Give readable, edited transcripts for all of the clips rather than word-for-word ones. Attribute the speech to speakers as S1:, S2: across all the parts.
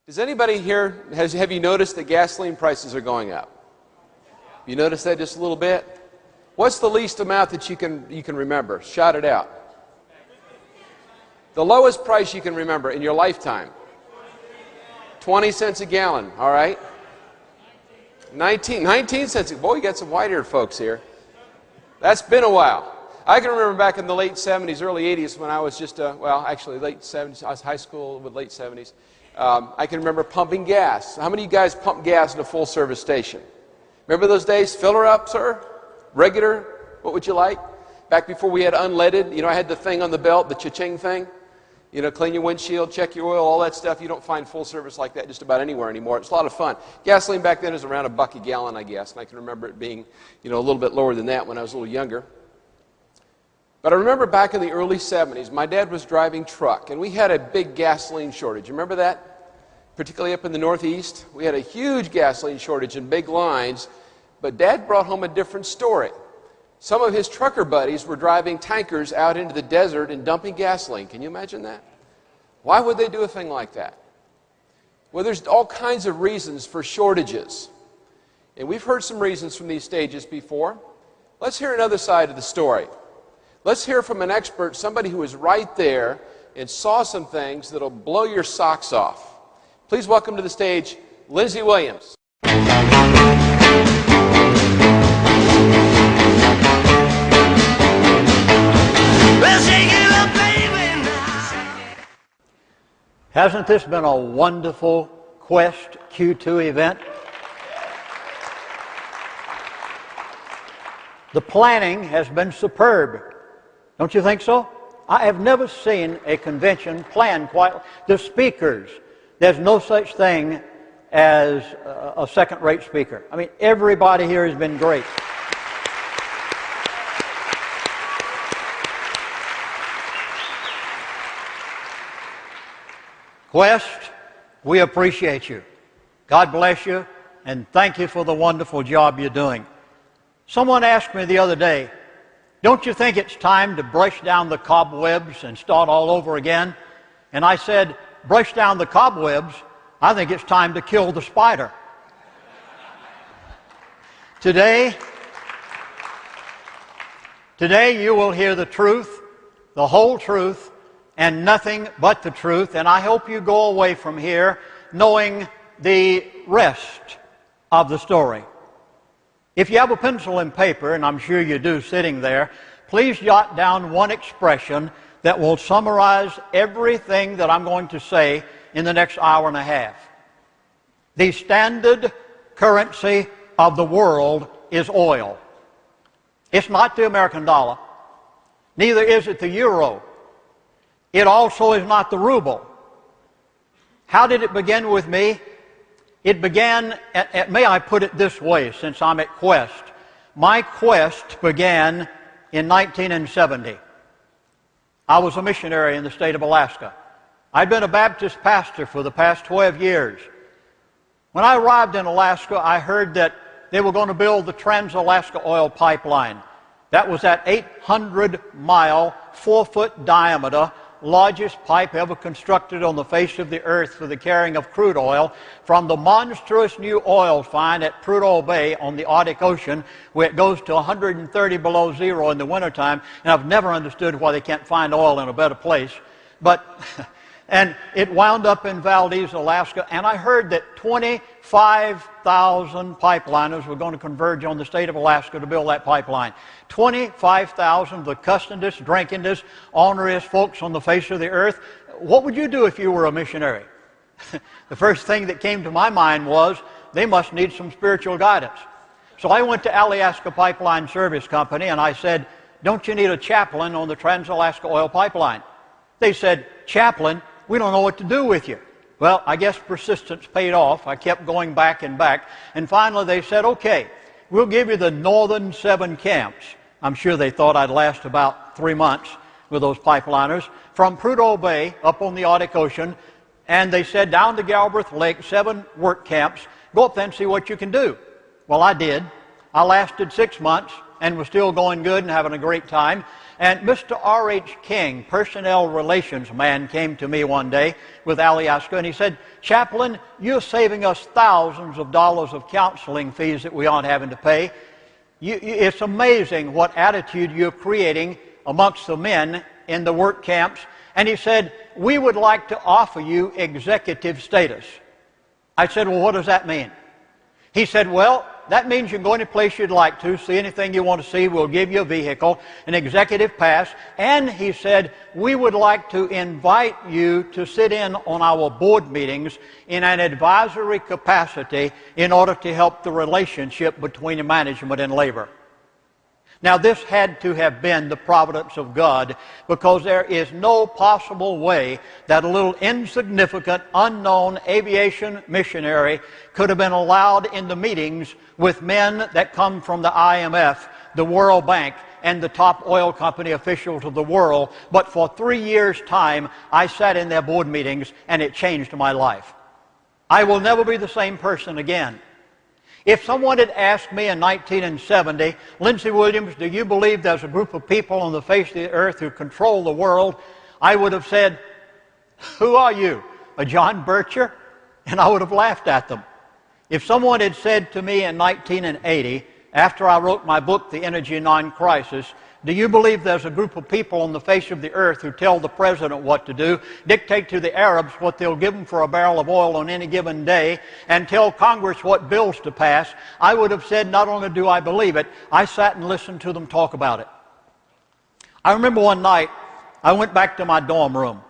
S1: Does anybody here, have you noticed that gasoline prices are going up? You noticed that just a little bit? What's the least amount that you can remember? Shout it out. The lowest price you can remember in your lifetime. 20 cents a gallon, all right? 19 cents. Boy, you got some white-haired folks here. That's been a while. I can remember back in the late 70s, early 80s when I was just, actually late 70s, I was high school with late 70s. I can remember pumping gas. How many of you guys pump gas at a full service station? Remember those days? Fill her up, sir? Regular? What would you like? Back before we had unleaded, I had the thing on the belt, the cha-ching thing. Clean your windshield, check your oil, all that stuff. You don't find full service like that just about anywhere anymore. It's a lot of fun. Gasoline back then was around $1 a gallon, I guess. And I can remember it being, a little bit lower than that when I was a little younger. But I remember back in the early 70s, my dad was driving truck, and we had a big gasoline shortage. You remember that? Particularly up in the Northeast. We had a huge gasoline shortage and big lines, but Dad brought home a different story. Some of his trucker buddies were driving tankers out into the desert and dumping gasoline. Can you imagine that? Why would they do a thing like that? Well, there's all kinds of reasons for shortages. And we've heard some reasons from these stages before. Let's hear another side of the story. Let's hear from an expert, somebody who was right there and saw some things that'll blow your socks off. Please welcome to the stage, Lindsay Williams.
S2: Hasn't this been a wonderful Quest Q2 event? The planning has been superb. Don't you think so? I have never seen a convention planned quite. The speakers, there's no such thing as a second-rate speaker. I mean, everybody here has been great. Quest, we appreciate you. God bless you, and thank you for the wonderful job you're doing. Someone asked me the other day, don't you think it's time to brush down the cobwebs and start all over again? And I said, brush down the cobwebs, I think it's time to kill the spider. Today you will hear the truth, the whole truth, and nothing but the truth, and I hope you go away from here knowing the rest of the story. If you have a pencil and paper, and I'm sure you do sitting there, please jot down one expression that will summarize everything that I'm going to say in the next hour and a half. The standard currency of the world is oil. It's not the American dollar. Neither is it the euro. It also is not the ruble. How did it begin with me? It began, may I put it this way, since I'm at Quest. My quest began in 1970. I was a missionary in the state of Alaska. I'd been a Baptist pastor for the past 12 years. When I arrived in Alaska, I heard that they were going to build the Trans-Alaska Oil Pipeline. That was that 800-mile, 4-foot diameter, largest pipe ever constructed on the face of the earth for the carrying of crude oil from the monstrous new oil find at Prudhoe Bay on the Arctic Ocean, where it goes to 130 below zero in the wintertime, and I've never understood why they can't find oil in a better place. And it wound up in Valdez, Alaska, and I heard that 25,000 pipeliners were going to converge on the state of Alaska to build that pipeline. 25,000 of the cussedest, drinkingest, orneriest folks on the face of the earth. What would you do if you were a missionary? The first thing that came to my mind was they must need some spiritual guidance. So I went to Alaska Pipeline Service Company and I said, don't you need a chaplain on the Trans-Alaska Oil Pipeline? They said, chaplain? We don't know what to do with you. Well, I guess persistence paid off. I kept going back and back. And finally they said, okay, we'll give you the northern 7 camps. I'm sure they thought I'd last about 3 months with those pipeliners. From Prudhoe Bay up on the Arctic Ocean. And they said down to Galbraith Lake, 7 work camps. Go up there and see what you can do. Well, I did. I lasted 6 months. and was still going good and having a great time. And Mr. R.H. King, personnel relations man, came to me one day with Alyeska, and he said, "Chaplain, you're saving us thousands of dollars of counseling fees that we aren't having to pay. It's amazing what attitude you're creating amongst the men in the work camps." And he said, "We would like to offer you executive status." I said, "Well, what does that mean?" He said, "Well, that means you can go any place you'd like to, see anything you want to see. We'll give you a vehicle, an executive pass." And he said, "We would like to invite you to sit in on our board meetings in an advisory capacity in order to help the relationship between management and labor." Now, this had to have been the providence of God, because there is no possible way that a little insignificant, unknown aviation missionary could have been allowed in the meetings with men that come from the IMF, the World Bank, and the top oil company officials of the world. But for 3 years' time, I sat in their board meetings, and it changed my life. I will never be the same person again. If someone had asked me in 1970, "Lindsey Williams, do you believe there's a group of people on the face of the earth who control the world?" I would have said, "Who are you, a John Bircher?" And I would have laughed at them. If someone had said to me in 1980, after I wrote my book, The Energy-Non-Crisis, "Do you believe there's a group of people on the face of the earth who tell the president what to do, dictate to the Arabs what they'll give them for a barrel of oil on any given day, and tell Congress what bills to pass?" I would have said, not only do I believe it, I sat and listened to them talk about it. I remember one night, I went back to my dorm room.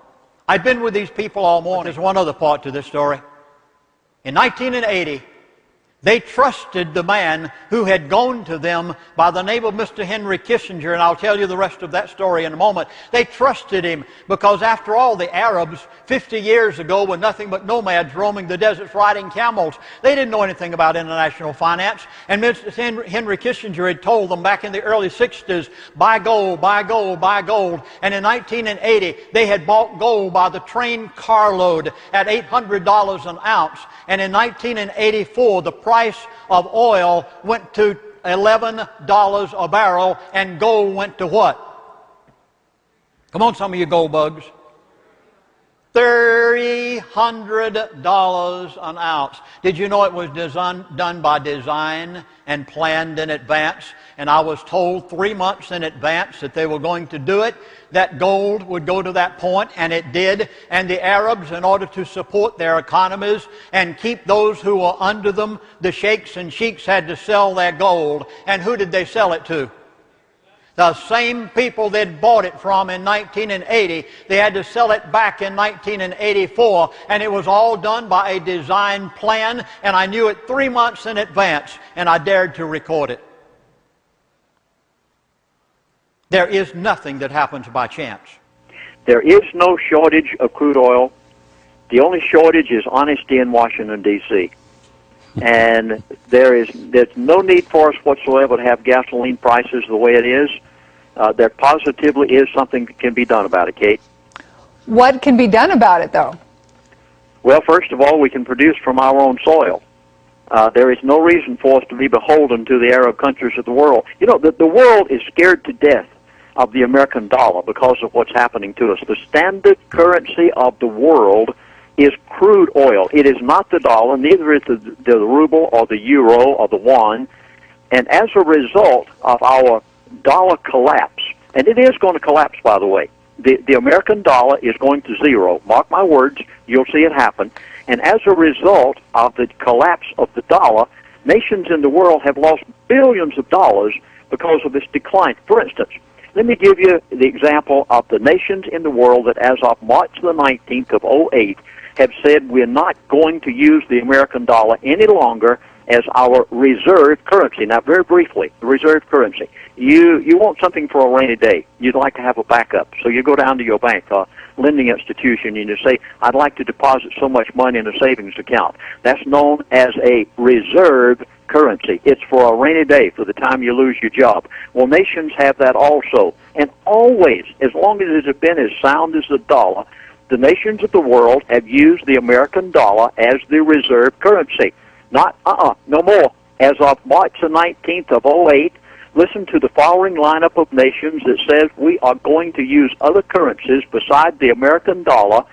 S2: I'd been with these people all morning. There's one other part to this story. In 1980, they trusted the man who had gone to them by the name of Mr. Henry Kissinger, and I'll tell you the rest of that story in a moment. They trusted him because, after all, the Arabs 50 years ago were nothing but nomads roaming the deserts riding camels. They didn't know anything about international finance, and Mr. Henry Kissinger had told them back in the early 60s, "Buy gold, buy gold, buy gold." And in 1980, they had bought gold by the train carload at $800 an ounce. And in 1984, the price of oil went to $11 a barrel, and gold went to what? Come on, some of you gold bugs. $300 an ounce. Did you know it was done by design and planned in advance? And I was told 3 months in advance that they were going to do it, that gold would go to that point, and it did. And the Arabs, in order to support their economies and keep those who were under them, the sheikhs and sheiks, had to sell their gold. And who did they sell it to? The same people they'd bought it from in 1980, they had to sell it back in 1984, and it was all done by a design plan, and I knew it 3 months in advance, and I dared to record it. There is nothing that happens by chance.
S3: There is no shortage of crude oil. The only shortage is honesty in Washington, D.C. And there's no need for us whatsoever to have gasoline prices the way it is. There positively is something that can be done about it, Kate.
S4: What can be done about it, though?
S3: Well, first of all, we can produce from our own soil. There is no reason for us to be beholden to the Arab countries of the world. You know, the world is scared to death of the American dollar because of what's happening to us. The standard currency of the world is crude oil. It is not the dollar, neither is the ruble or the euro or the yuan. And as a result of our dollar collapse, and it is going to collapse, by the way, the American dollar is going to zero. Mark my words, you'll see it happen. And as a result of the collapse of the dollar, nations in the world have lost billions of dollars because of this decline. For instance, let me give you the example of the nations in the world that as of March the 19th of 2008 have said we're not going to use the American dollar any longer as our reserve currency. Now, very briefly, the reserve currency. You want something for a rainy day. You'd like to have a backup. So you go down to your bank, lending institution, and you say, "I'd like to deposit so much money in a savings account." That's known as a reserve currency. It's for a rainy day, for the time you lose your job. Well, nations have that also. And always, as long as it has been as sound as the dollar, the nations of the world have used the American dollar as the reserve currency. No more. As of March the 19th of 2008, Listen to the following lineup of nations that says we are going to use other currencies besides the American dollar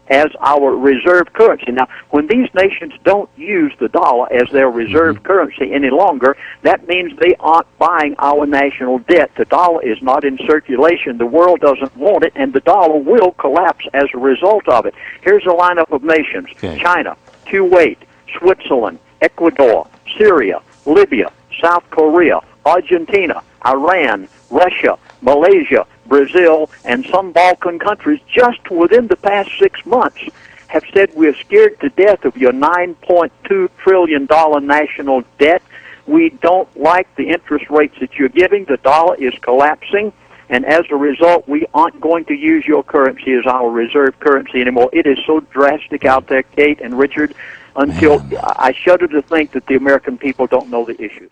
S3: as our reserve currency. Now, when these nations don't use the dollar as their reserve currency any longer, that means they aren't buying our national debt. The dollar is not in circulation. The world doesn't want it, and the dollar will collapse as a result of it. Here's a lineup of nations.
S5: Okay.
S3: China, Kuwait, Switzerland, Ecuador, Syria, Libya, South Korea, Argentina, Iran, Russia, Malaysia, Brazil, and some Balkan countries just within the past 6 months have said we're scared to death of your $9.2 trillion national debt. We don't like the interest rates that you're giving. The dollar is collapsing, and as a result, we aren't going to use your currency as our reserve currency anymore. It is so drastic out there, Kate and Richard, until I shudder to think that the American people don't know the issues.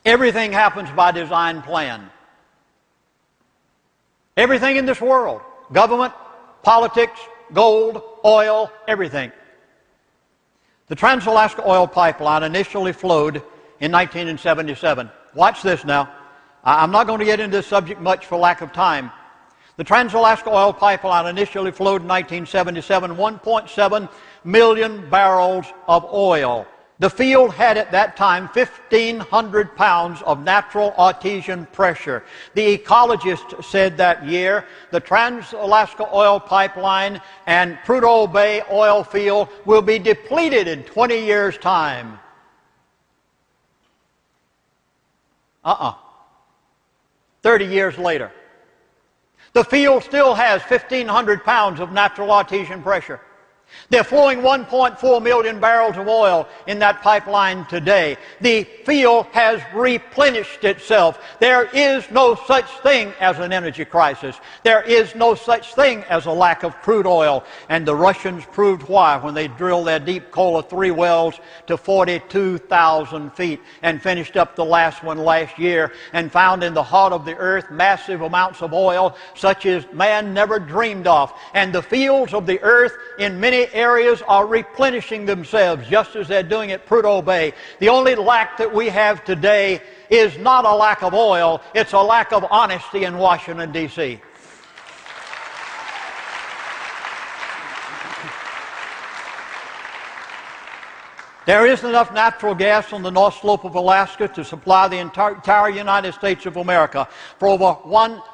S2: Everything happens by design plan. Everything in this world, government, politics, gold, oil, everything. The Trans-Alaska Oil Pipeline initially flowed in 1977. Watch this now. I'm not going to get into this subject much for lack of time. The Trans-Alaska Oil Pipeline initially flowed in 1977, 1.7 million barrels of oil. The field had at that time 1,500 pounds of natural artesian pressure. The ecologist said that year the Trans-Alaska Oil Pipeline and Prudhoe Bay oil field will be depleted in 20 years' time. 30 years later, the field still has 1,500 pounds of natural artesian pressure. They're flowing 1.4 million barrels of oil in that pipeline today. The field has replenished itself. There is no such thing as an energy crisis. There is no such thing as a lack of crude oil. And the Russians proved why when they drilled their deep Kola 3 wells to 42,000 feet and finished up the last one last year and found in the heart of the earth massive amounts of oil such as man never dreamed of. And the fields of the earth in many areas are replenishing themselves just as they're doing at Prudhoe Bay. The only lack that we have today is not a lack of oil, it's a lack of honesty in Washington, D.C. There isn't enough natural gas on the North Slope of Alaska to supply the entire United States of America for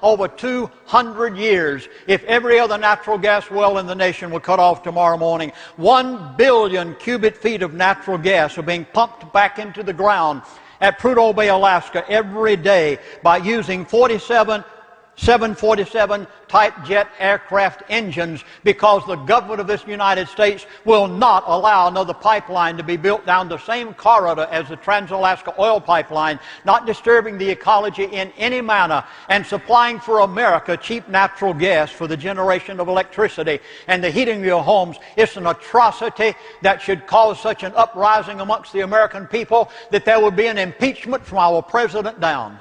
S2: over 200 years. If every other natural gas well in the nation were cut off tomorrow morning, 1 billion cubic feet of natural gas are being pumped back into the ground at Prudhoe Bay, Alaska every day by using 747 type jet aircraft engines because the government of this United States will not allow another pipeline to be built down the same corridor as the Trans-Alaska Oil Pipeline, not disturbing the ecology in any manner, and supplying for America cheap natural gas for the generation of electricity and the heating of your homes. It's an atrocity that should cause such an uprising amongst the American people that there would be an impeachment from our president down.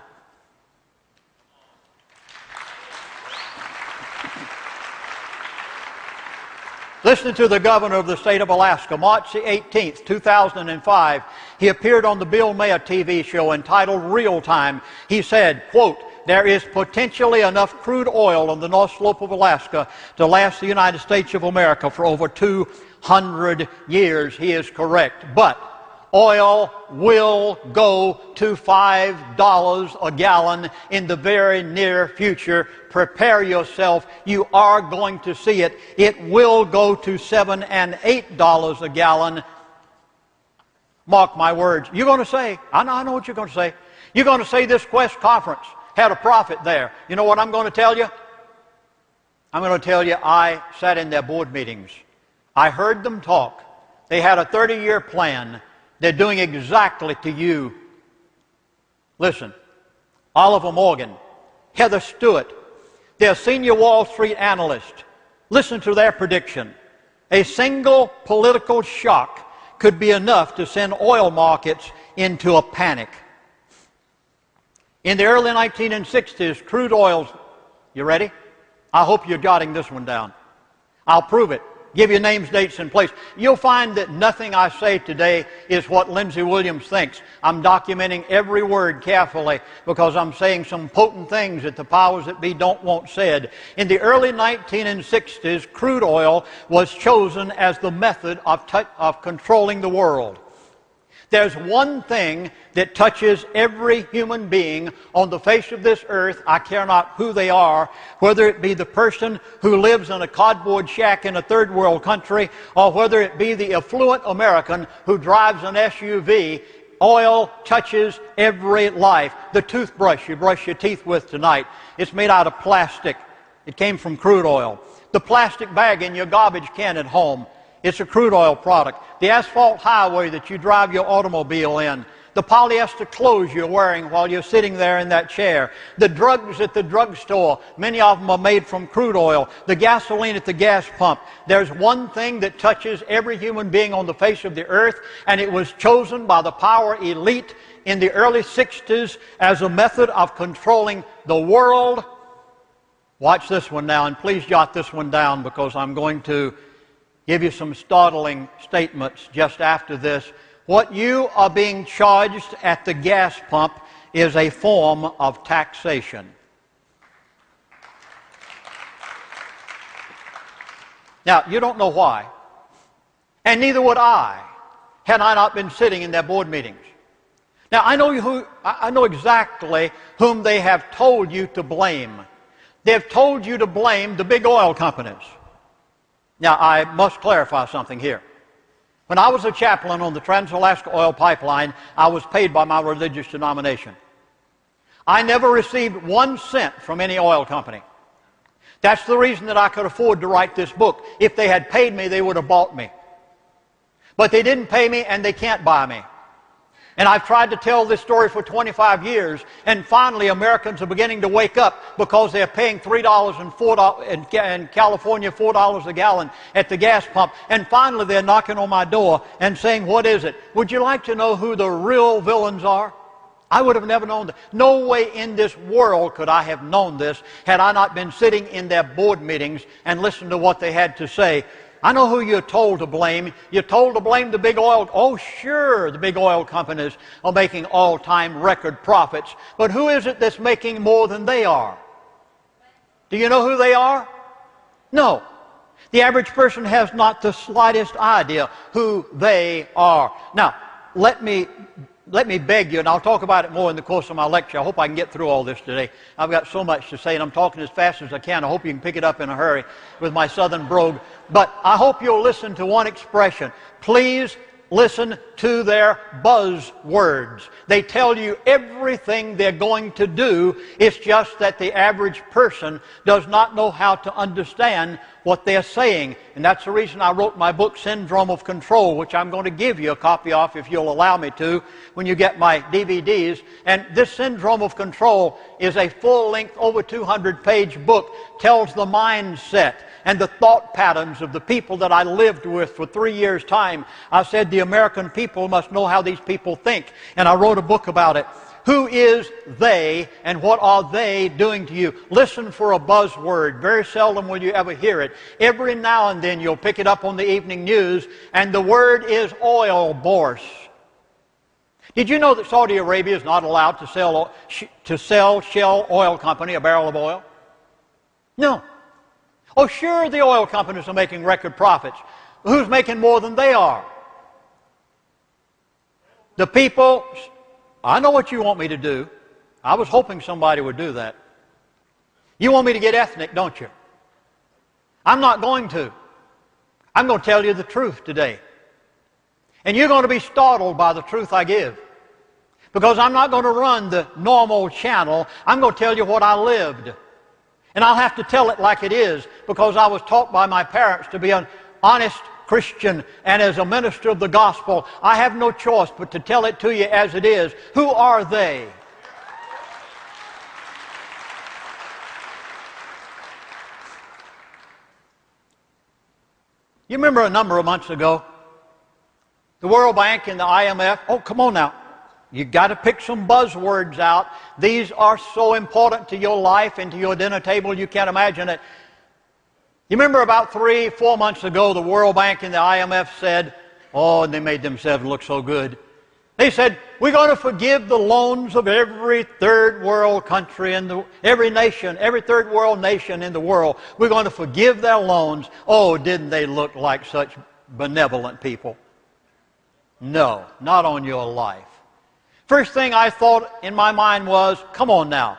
S2: Listen to the governor of the state of Alaska, March the 18th, 2005. He appeared on the Bill Maher TV show entitled Real Time. He said, quote, "There is potentially enough crude oil on the North Slope of Alaska to last the United States of America for over 200 years. He is correct. But oil will go to $5 a gallon in the very near future. Prepare yourself. You are going to see it. It will go to $7 and $8 a gallon. Mark my words." You're going to say, I know what you're going to say. You're going to say this Quest conference had a prophet there. You know what I'm going to tell you? I'm going to tell you I sat in their board meetings. I heard them talk. They had a 30-year plan. They're doing exactly to you. Listen, Oliver Morgan, Heather Stewart, their senior Wall Street analyst. Listen to their prediction. A single political shock could be enough to send oil markets into a panic. In the early 1960s, crude oil, you ready? I hope you're jotting this one down. I'll prove it. give you names, dates, and place. You'll find that nothing I say today is what Lindsey Williams thinks. I'm documenting every word carefully because I'm saying some potent things that the powers that be don't want said. In the early 1960s, crude oil was chosen as the method of controlling the world. There's one thing that touches every human being on the face of this earth, I care not who they are, whether it be the person who lives in a cardboard shack in a third world country, or whether it be the affluent American who drives an SUV. Oil touches every life. The toothbrush you brush your teeth with tonight, it's made out of plastic. It came from crude oil. The plastic bag in your garbage can at home, it's a crude oil product. The asphalt highway that you drive your automobile in. The polyester clothes you're wearing while you're sitting there in that chair. The drugs at the drugstore, many of them are made from crude oil. The gasoline at the gas pump. There's one thing that touches every human being on the face of the earth, and it was chosen by the power elite in the early 60s as a method of controlling the world. Watch this one now, and please jot this one down because I'm going to give you some startling statements just after this. What you are being charged at the gas pump is a form of taxation. Now, you don't know why, and neither would I, had I not been sitting in their board meetings. Now, I know exactly whom they have told you to blame. They've told you to blame the big oil companies. Now, I must clarify something here. When I was a chaplain on the Trans-Alaska Oil Pipeline, I was paid by my religious denomination. I never received 1 cent from any oil company. That's the reason that I could afford to write this book. If they had paid me, they would have bought me. But they didn't pay me, and they can't buy me. And I've tried to tell this story for 25 years, and finally Americans are beginning to wake up because they're paying $3 and $4 in California, $4 a gallon at the gas pump. And finally they're knocking on my door and saying, what is it? Would you like to know who the real villains are? I would have never known that. No way in this world could I have known this had I not been sitting in their board meetings and listened to what they had to say. I know who you're told to blame. You're told to blame the big oil. Oh, sure, the big oil companies are making all-time record profits. But who is it that's making more than they are? Do you know who they are? No. The average person has not the slightest idea who they are. Now, let me beg you, and I'll talk about it more in the course of my lecture. I hope I can get through all this today. I've got so much to say, and I'm talking as fast as I can. I hope you can pick it up in a hurry with my southern brogue. But I hope you'll listen to one expression. Please listen to their buzzwords. They tell you everything they're going to do. It's just that the average person does not know how to understand what they're saying. And that's the reason I wrote my book, Syndrome of Control, which I'm going to give you a copy of if you'll allow me to when you get my DVDs. And this Syndrome of Control is a full-length, over 200-page book, tells the mindset and the thought patterns of the people that I lived with for 3 years' time. I said the American people must know how these people think, and I wrote a book about it. Who is they, and what are they doing to you? Listen for a buzzword. Very seldom will you ever hear it. Every now and then you'll pick it up on the evening news, and the word is oil bourse. Did you know that Saudi Arabia is not allowed to sell Shell Oil Company a barrel of oil? No. Oh, sure, the oil companies are making record profits. Who's making more than they are? The people. I know what you want me to do. I was hoping somebody would do that. You want me to get ethnic, don't you? I'm not going to. I'm going to tell you the truth today. And you're going to be startled by the truth I give. Because I'm not going to run the normal channel. I'm going to tell you what I lived. And I'll have to tell it like it is, because I was taught by my parents to be an honest Christian, and as a minister of the gospel, I have no choice but to tell it to you as it is. Who are they? You remember a number of months ago, the World Bank and the IMF, oh, come on now. You've got to pick some buzzwords out. These are so important to your life and to your dinner table, you can't imagine it. You remember about 3-4 months ago, the World Bank and the IMF said, oh, and they made themselves look so good. They said, we're going to forgive the loans of every third world country and every nation, every third world nation in the world. We're going to forgive their loans. Oh, didn't they look like such benevolent people? No, not on your life. First thing I thought in my mind was, come on now.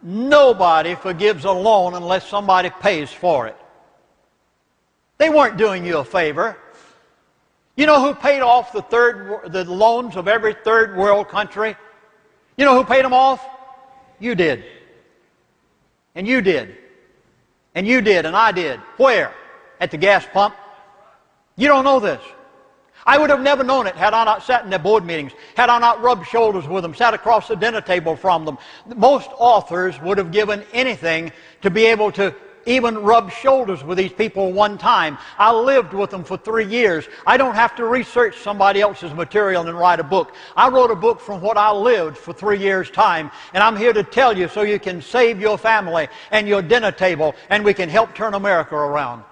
S2: Nobody forgives a loan unless somebody pays for it. They weren't doing you a favor. You know who paid off the loans of every third world country? You know who paid them off? You did. And you did. And you did, and I did. Where? At the gas pump. You don't know this. I would have never known it had I not sat in their board meetings, had I not rubbed shoulders with them, sat across the dinner table from them. Most authors would have given anything to be able to even rub shoulders with these people one time. I lived with them for 3 years. I don't have to research somebody else's material and write a book. I wrote a book from what I lived for 3 years' time, and I'm here to tell you so you can save your family and your dinner table, and we can help turn America around.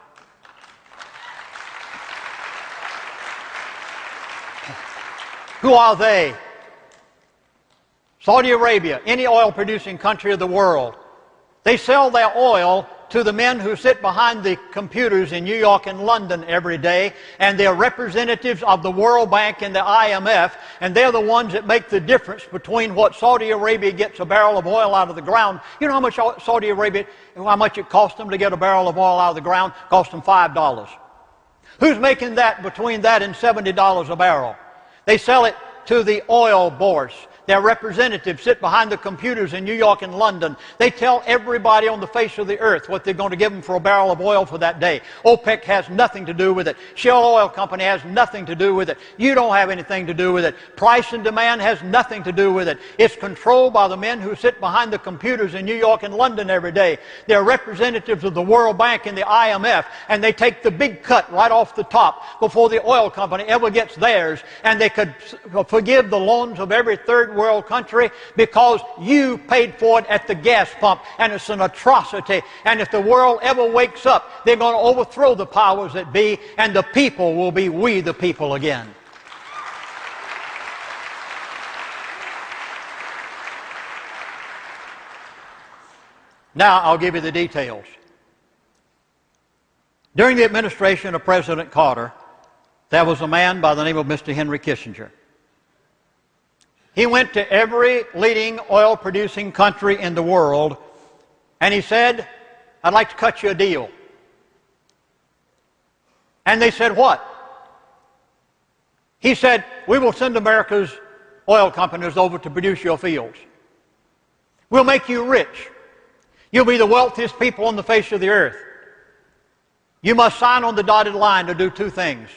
S2: Who are they? Saudi Arabia, any oil-producing country of the world. They sell their oil to the men who sit behind the computers in New York and London every day, and they're representatives of the World Bank and the IMF, and they're the ones that make the difference between what Saudi Arabia gets a barrel of oil out of the ground. You know how much Saudi Arabia, how much it cost them to get a barrel of oil out of the ground? It cost them $5. Who's making that between that and $70 a barrel? They sell it to the oil bourse. Their representatives sit behind the computers in New York and London. They tell everybody on the face of the earth what they're going to give them for a barrel of oil for that day. OPEC has nothing to do with it. Shell Oil Company has nothing to do with it. You don't have anything to do with it. Price and demand has nothing to do with it. It's controlled by the men who sit behind the computers in New York and London every day. They're representatives of the World Bank and the IMF, and they take the big cut right off the top before the oil company ever gets theirs, and they could forgive the loans of every third world country because you paid for it at the gas pump, and it's an atrocity. And if the world ever wakes up, they're going to overthrow the powers that be, and the people will be we the people again. Now I'll give you the details. During the administration of President Carter, there was a man by the name of Mr. Henry Kissinger. He went to every leading oil-producing country in the world, and he said, I'd like to cut you a deal. And they said, what? He said, we will send America's oil companies over to produce your fields. We'll make you rich. You'll be the wealthiest people on the face of the earth. You must sign on the dotted line to do two things.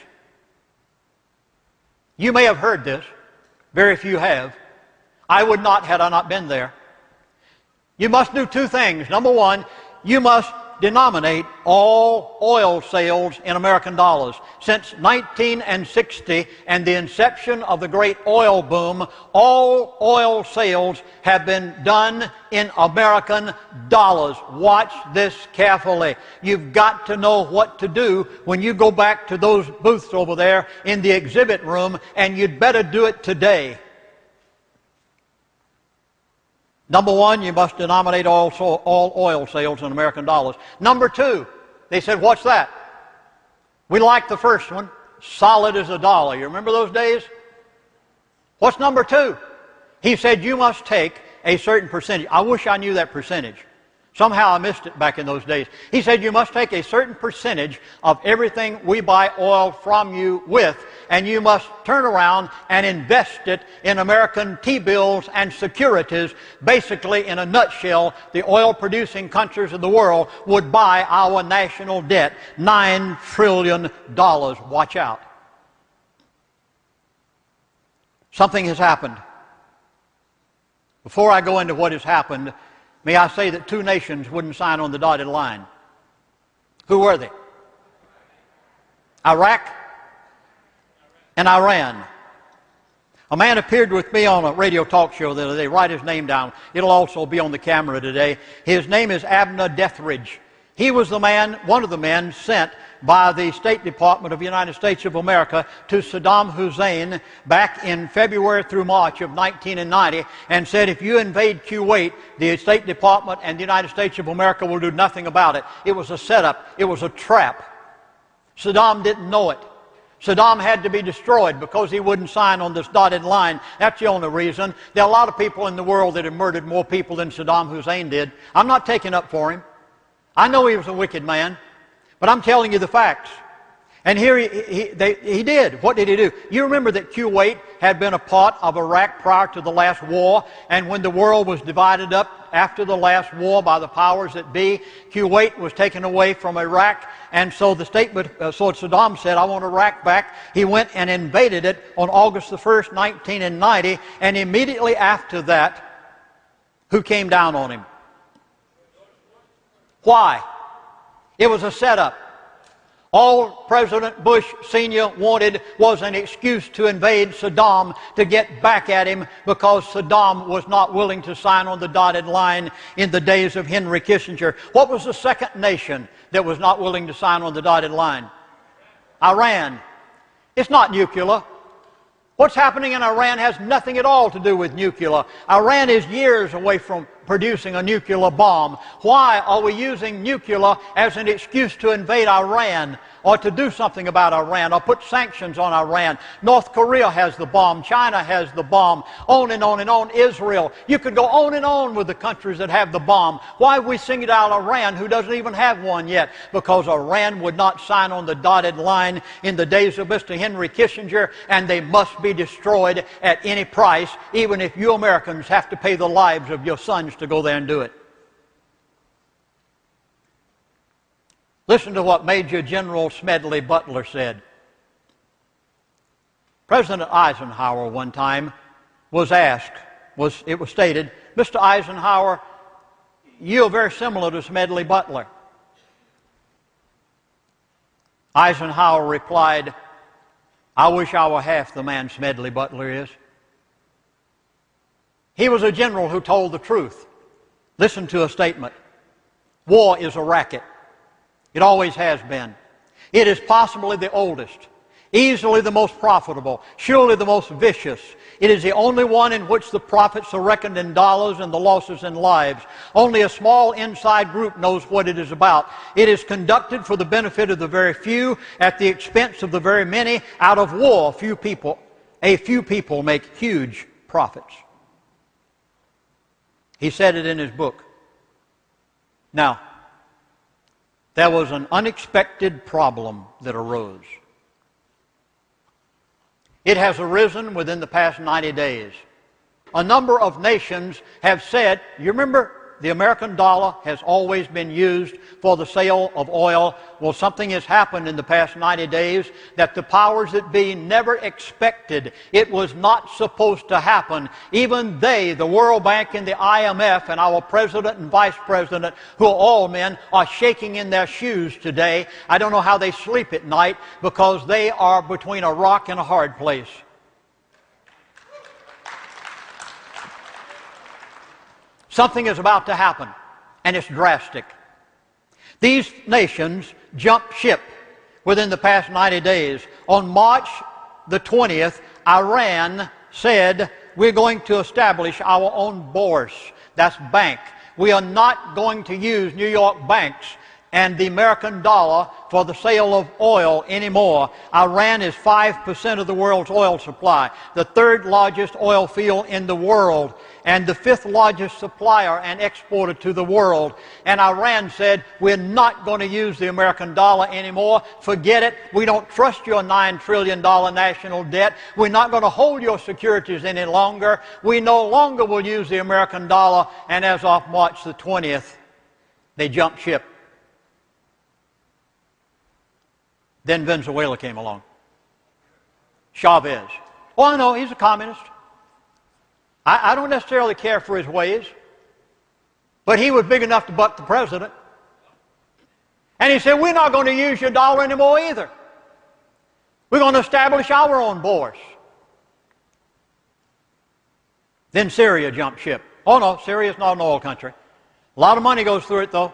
S2: You may have heard this. Very few have. I would not had I not been there. You must do two things. Number one, you must denominate all oil sales in American dollars. Since 1960 and the inception of the great oil boom, all oil sales have been done in American dollars. Watch this carefully. You've got to know what to do when you go back to those booths over there in the exhibit room, and you'd better do it today. Number one, you must denominate all oil sales in American dollars. Number two, they said, what's that? We like the first one, solid as a dollar. You remember those days? What's number two? He said, you must take a certain percentage. I wish I knew that percentage. Somehow I missed it back in those days. He said, you must take a certain percentage of everything we buy oil from you with, and you must turn around and invest it in American T-bills and securities. Basically, in a nutshell, the oil-producing countries of the world would buy our national debt, $9 trillion. Watch out. Something has happened. Before I go into what has happened, may I say that two nations wouldn't sign on the dotted line. Who were they? Iraq and Iran. A man appeared with me on a radio talk show the other day. Write his name down. It'll also be on the camera today. His name is Abner Dethridge. He was the man, one of the men sent by the State Department of the United States of America to Saddam Hussein back in February through March of 1990 and said, if you invade Kuwait, the State Department and the United States of America will do nothing about it. It was a setup. It was a trap. Saddam didn't know it. Saddam had to be destroyed because he wouldn't sign on this dotted line. That's the only reason. There are a lot of people in the world that have murdered more people than Saddam Hussein did. I'm not taking up for him. I know he was a wicked man. But I'm telling you the facts. And here he did. What did he do? You remember that Kuwait had been a part of Iraq prior to the last war, and when the world was divided up after the last war by the powers that be, Kuwait was taken away from Iraq, and so Saddam said, I want Iraq back. He went and invaded it on August the 1st, 1990, and immediately after that, who came down on him? Why? It was a setup. All President Bush Sr. wanted was an excuse to invade Saddam to get back at him because Saddam was not willing to sign on the dotted line in the days of Henry Kissinger. What was the second nation that was not willing to sign on the dotted line? Iran. It's not nuclear. What's happening in Iran has nothing at all to do with nuclear. Iran is years away from producing a nuclear bomb. Why are we using nuclear as an excuse to invade Iran or to do something about Iran or put sanctions on Iran? North Korea has the bomb. China has the bomb. On and on and on. Israel. You could go on and on with the countries that have the bomb. Why have we singled out Iran, who doesn't even have one yet? Because Iran would not sign on the dotted line in the days of Mr. Henry Kissinger, and they must be destroyed at any price, even if you Americans have to pay the lives of your sons to go there and do it. Listen to what Major General Smedley Butler said. President Eisenhower one time was asked, it was stated, Mr. Eisenhower, you are very similar to Smedley Butler. Eisenhower replied, I wish I were half the man Smedley Butler is. He was a general who told the truth. Listen to a statement. War is a racket. It always has been. It is possibly the oldest, easily the most profitable, surely the most vicious. It is the only one in which the profits are reckoned in dollars and the losses in lives. Only a small inside group knows what it is about. It is conducted for the benefit of the very few at the expense of the very many. Out of war, a few people make huge profits. He said it in his book. Now, there was an unexpected problem that arose. It has arisen within the past 90 days. A number of nations have said, you remember, the American dollar has always been used for the sale of oil. Well, something has happened in the past 90 days that the powers that be never expected. It was not supposed to happen. Even they, the World Bank and the IMF and our president and vice president, who are all men, are shaking in their shoes today. I don't know how they sleep at night because they are between a rock and a hard place. Something is about to happen, and it's drastic. These nations jumped ship within the past 90 days. On March the 20th, Iran said, we're going to establish our own bourse. That's bank. We are not going to use New York banks and the American dollar for the sale of oil anymore. Iran is 5% of the world's oil supply, the third largest oil field in the world, and the fifth largest supplier and exporter to the world. And Iran said, we're not going to use the American dollar anymore. Forget it. We don't trust your $9 trillion national debt. We're not going to hold your securities any longer. We no longer will use the American dollar. And as of March the 20th, they jumped ship. Then Venezuela came along. Chavez. Oh, I know, he's a communist. I don't necessarily care for his ways, but he was big enough to buck the president. And he said, we're not going to use your dollar anymore either. We're going to establish our own bourse. Then Syria jumped ship. Oh no, Syria's not an oil country. A lot of money goes through it though.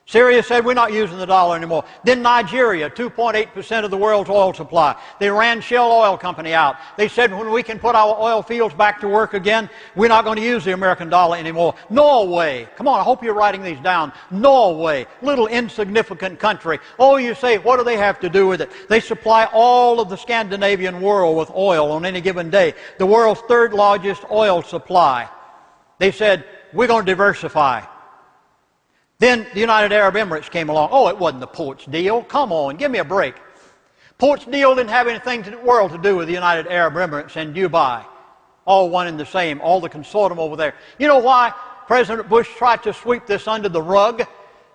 S2: Syria said, we're not using the dollar anymore. Then Nigeria, 2.8% of the world's oil supply. They ran Shell Oil Company out. They said, when we can put our oil fields back to work again, we're not going to use the American dollar anymore. Norway, come on, I hope you're writing these down. Norway, little insignificant country. Oh, you say, what do they have to do with it? They supply all of the Scandinavian world with oil on any given day. The world's third largest oil supply. They said, we're going to diversify. Then the United Arab Emirates came along. Oh, it wasn't the Ports deal. Come on, give me a break. Ports deal didn't have anything in the world to do with the United Arab Emirates and Dubai. All one and the same, all the consortium over there. You know why President Bush tried to sweep this under the rug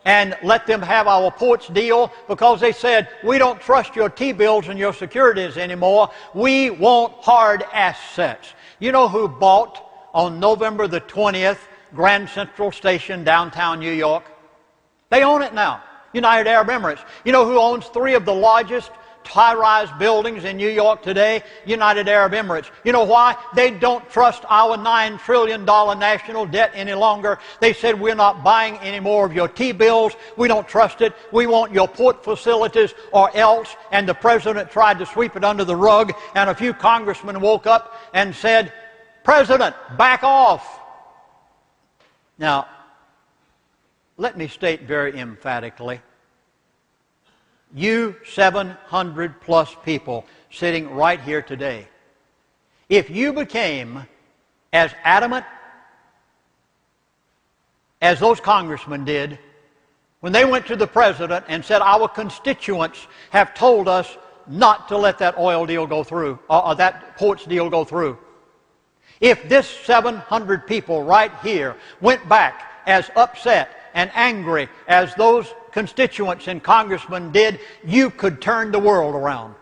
S2: and let them have our ports deal? Because they said, we don't trust your T-bills and your securities anymore. We want hard assets. You know who bought on November the 20th Grand Central Station, downtown New York? They own it now. United Arab Emirates. You know who owns 3 of the largest high-rise buildings in New York today? United Arab Emirates. You know why? They don't trust our $9 trillion national debt any longer. They said, we're not buying any more of your T-bills. We don't trust it. We want your port facilities or else. And the president tried to sweep it under the rug, and a few congressmen woke up and said, President, back off. Now, let me state very emphatically, you 700 plus people sitting right here today, if you became as adamant as those congressmen did when they went to the president and said, our constituents have told us not to let that oil deal go through, or that ports deal go through. If this 700 people right here went back as upset and angry as those constituents and congressmen did, you could turn the world around.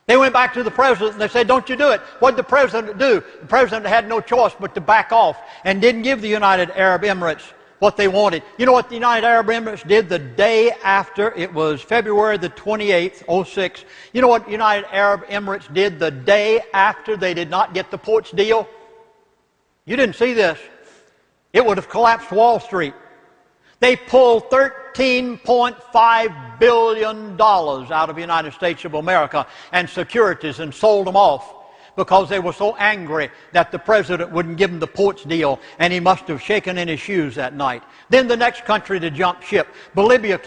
S2: They went back to the president and they said, don't you do it. What did the president do? The president had no choice but to back off and didn't give the United Arab Emirates what they wanted. You know what the United Arab Emirates did the day after? It was February the 28th, 06. You know what the United Arab Emirates did the day after they did not get the ports deal? You didn't see this. It would have collapsed Wall Street. They pulled $13.5 billion out of the United States of America and securities and sold them off, because they were so angry that the president wouldn't give them the ports deal, and he must have shaken in his shoes that night. Then the next country to jump ship, Bolivia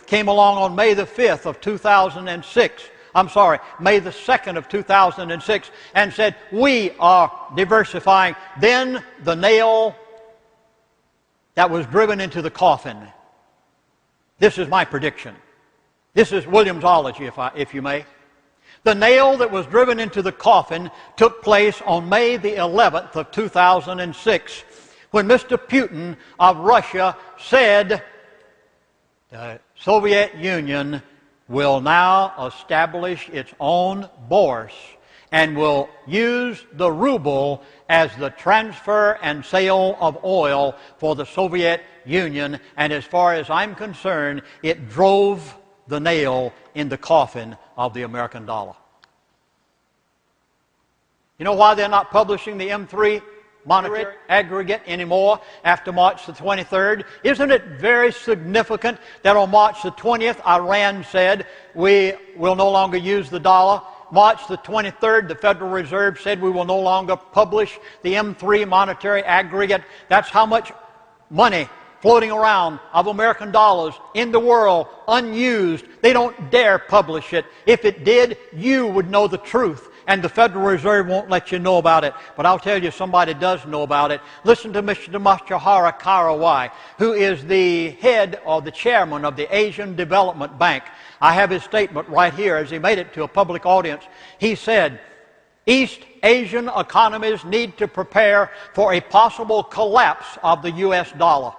S2: came along on May the 5th of 2006. I'm sorry, May the 2nd of 2006, and said, we are diversifying. Then the nail that was driven into the coffin. This is my prediction. This is Williamsology, if you may. The nail that was driven into the coffin took place on May the 11th of 2006, when Mr. Putin of Russia said the Soviet Union will now establish its own bourse and will use the ruble as the transfer and sale of oil for the Soviet Union. And as far as I'm concerned, it drove the nail in the coffin of the American dollar. You know why they're not publishing the M3 monetary aggregate anymore after March the 23rd? Isn't it very significant that on March the 20th, Iran said we will no longer use the dollar? March the 23rd, the Federal Reserve said we will no longer publish the M3 monetary aggregate. That's how much money floating around of American dollars in the world, unused. They don't dare publish it. If it did, you would know the truth, and the Federal Reserve won't let you know about it. But I'll tell you, somebody does know about it. Listen to Mr. Mashahara Karawai, who is the head or the chairman of the Asian Development Bank. I have his statement right here as he made it to a public audience. He said, East Asian economies need to prepare for a possible collapse of the U.S. dollar.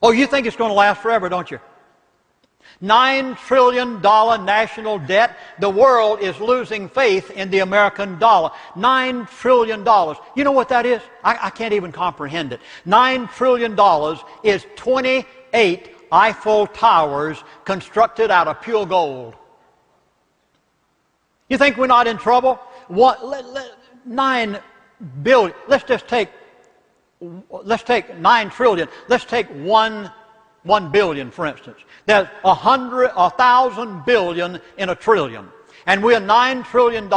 S2: Oh, you think it's going to last forever, don't you? $9 trillion national debt. The world is losing faith in the American dollar. $9 trillion. You know what that is? I can't even comprehend it. $9 trillion is 28 Eiffel Towers constructed out of pure gold. You think we're not in trouble? 9 billion. Let's take 9 trillion. Let's take 1 billion, for instance. There's 1,000 billion in a trillion. And we're $9 trillion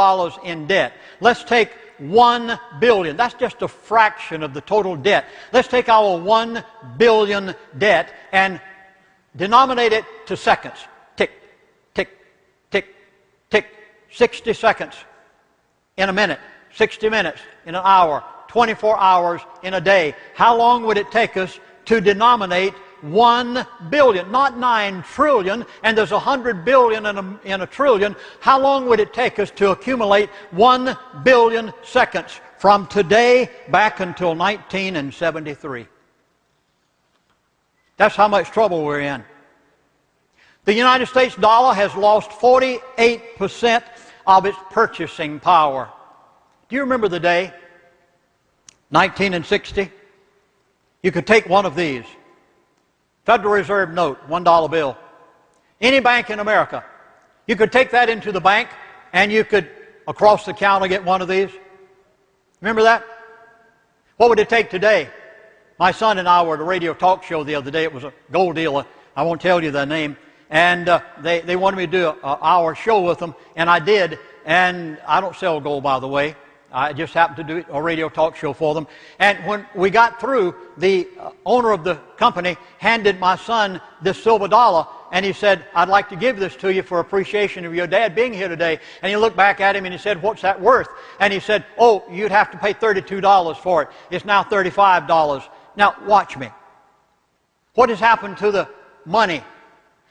S2: in debt. Let's take 1 billion. That's just a fraction of the total debt. Let's take our 1 billion debt and denominate it to seconds. Tick, tick, tick, tick. 60 seconds in a minute. 60 minutes in an hour. 24 hours in a day. How long would it take us to denominate 1 billion? Not 9 trillion, and there's 100 billion in a trillion. How long would it take us to accumulate 1 billion seconds from today back until 1973? That's how much trouble we're in. The United States dollar has lost 48% of its purchasing power. Do you remember the day? 1960? You could take one of these. Federal Reserve note, $1 bill. Any bank in America. You could take that into the bank and you could, across the counter, get one of these. Remember that? What would it take today? My son and I were at a radio talk show the other day. It was a gold dealer. I won't tell you their name. And they wanted me to do our show with them, and I did. And I don't sell gold, by the way. I just happened to do a radio talk show for them. And when we got through, the owner of the company handed my son this silver dollar, and he said, "I'd like to give this to you for appreciation of your dad being here today." And he looked back at him and he said, "What's that worth?" And he said, "Oh, you'd have to pay $32 for it. It's now $35. Now, watch me. What has happened to the money?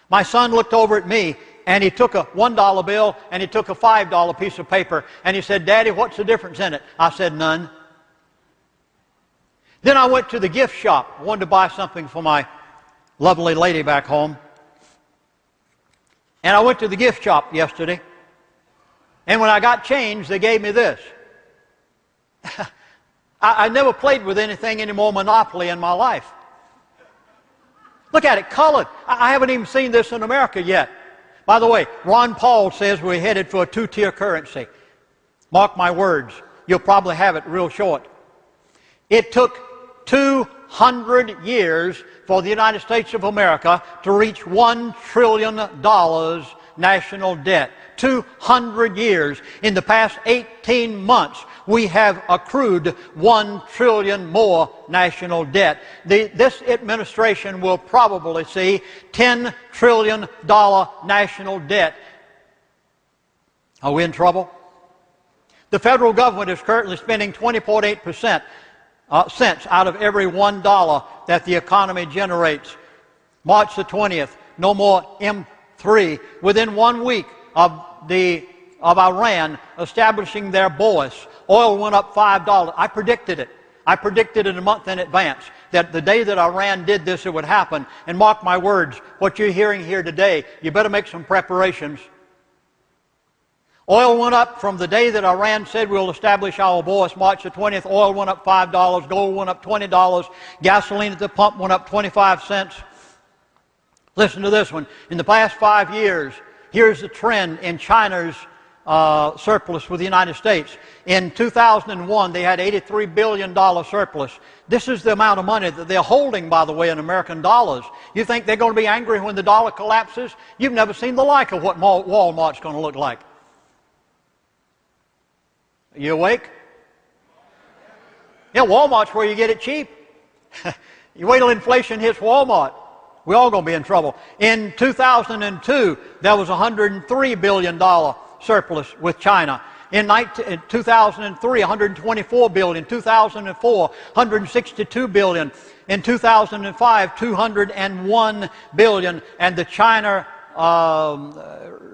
S2: My son looked over at me, and he took a $1 bill, and he took a $5 piece of paper, and he said, "Daddy, what's the difference in it?" I said, "None." Then I went to the gift shop. I wanted to buy something for my lovely lady back home. And I went to the gift shop yesterday, and when I got change, they gave me this. I never played with anything any more Monopoly in my life. Look at it, colored. I haven't even seen this in America yet. By the way, Ron Paul says we're headed for a two-tier currency. Mark my words, you'll probably have it real short. It took 200 years for the United States of America to reach $1 trillion national debt. 200 years. In the past 18 months, we have accrued $1 trillion more national debt. This administration will probably see $10 trillion national debt. Are we in trouble? The federal government is currently spending 20.8% cents out of every $1 that the economy generates. March the 20th, no more M3. Within 1 week of Iran establishing their BOAS, oil went up $5. I predicted it. I predicted it a month in advance that the day that Iran did this, it would happen. And mark my words, what you're hearing here today, you better make some preparations. Oil went up from the day that Iran said we'll establish our BOAS, March the 20th. Oil went up $5. Gold went up $20. Gasoline at the pump went up 25 cents. Listen to this one. In the past 5 years, here's the trend in China's surplus with the United States. In 2001, they had $83 billion surplus. This is the amount of money that they're holding, by the way, in American dollars. You think they're going to be angry when the dollar collapses? You've never seen the like of what Walmart's going to look like. You awake? Yeah, Walmart's where you get it cheap. You wait till inflation hits Walmart. We're all going to be in trouble. In 2002, there was $103 billion surplus with China. In 2003, $124 billion. 2004, $162 billion. In 2005, $201 billion. And the China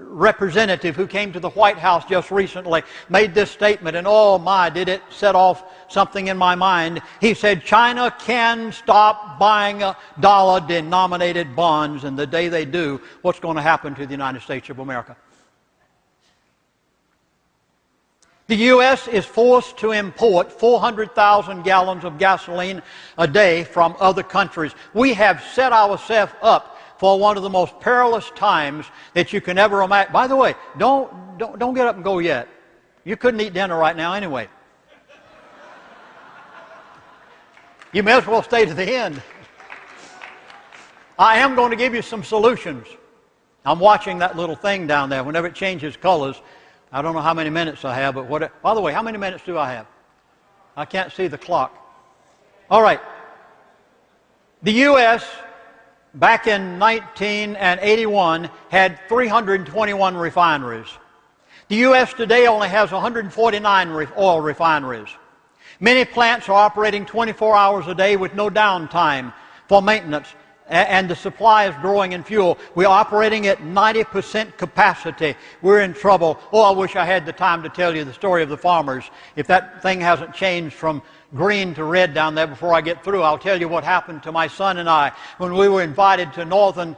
S2: representative who came to the White House just recently made this statement, and oh my, did it set off something in my mind. He said, China can stop buying dollar-denominated bonds, and the day they do, what's going to happen to the United States of America? The U.S. is forced to import 400,000 gallons of gasoline a day from other countries. We have set ourselves up for one of the most perilous times that you can ever imagine. By the way, don't get up and go yet. You couldn't eat dinner right now anyway. You may as well stay to the end. I am going to give you some solutions. I'm watching that little thing down there. Whenever it changes colors, I don't know how many minutes I have, but by the way, how many minutes do I have? I can't see the clock. All right. The U.S. back in 1981 had 321 refineries. The U.S. today only has 149 oil refineries. Many plants are operating 24 hours a day with no downtime for maintenance, and the supply is growing in fuel. We're operating at 90% capacity. We're in trouble. Oh, I wish I had the time to tell you the story of the farmers. If that thing hasn't changed from green to red down there before I get through, I'll tell you what happened to my son and I when we were invited to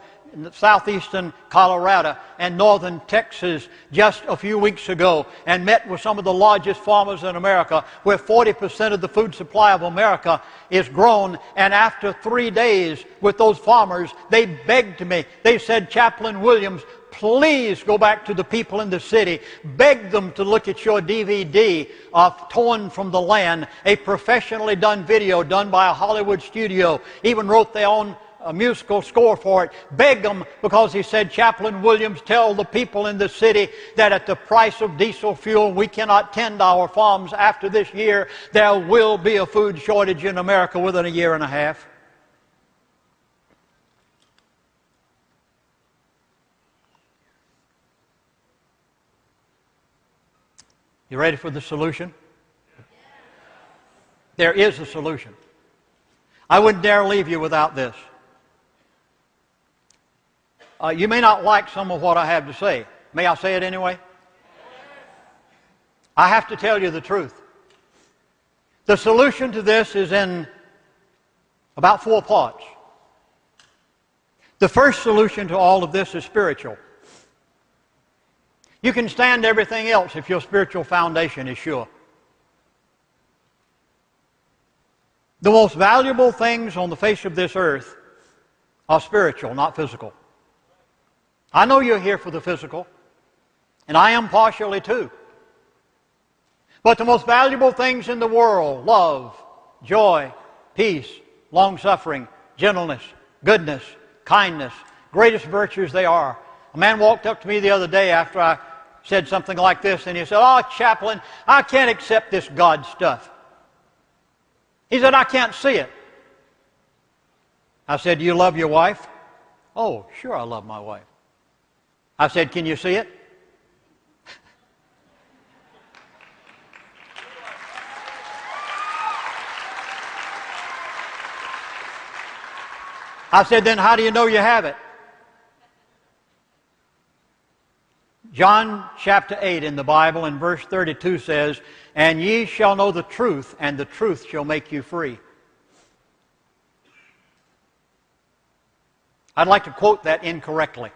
S2: southeastern Colorado and northern Texas just a few weeks ago and met with some of the largest farmers in America, where 40% of the food supply of America is grown. And after 3 days with those farmers, they begged me. They said, Chaplain Williams, please go back to the people in the city. Beg them to look at your DVD of Torn from the Land, a professionally done video done by a Hollywood studio. Even wrote their own a musical score for it. Beg them, because he said, Chaplain Williams, tell the people in the city that at the price of diesel fuel, we cannot tend our farms after this year. There will be a food shortage in America within a year and a half. You ready for the solution? There is a solution. I wouldn't dare leave you without this. You may not like some of what I have to say. May I say it anyway? I have to tell you the truth. The solution to this is in about 4 parts. The first solution to all of this is spiritual. You can stand everything else if your spiritual foundation is sure. The most valuable things on the face of this earth are spiritual, not physical. I know you're here for the physical, and I am partially too. But the most valuable things in the world, love, joy, peace, long-suffering, gentleness, goodness, kindness, greatest virtues they are. A man walked up to me the other day after I said something like this, and he said, "Oh, Chaplain, I can't accept this God stuff." He said, "I can't see it." I said, "Do you love your wife?" "Oh, sure I love my wife." I said, "Can you see it?" I said, "Then how do you know you have it?" John chapter 8 in the Bible and verse 32 says, "And ye shall know the truth, and the truth shall make you free." I'd like to quote that incorrectly.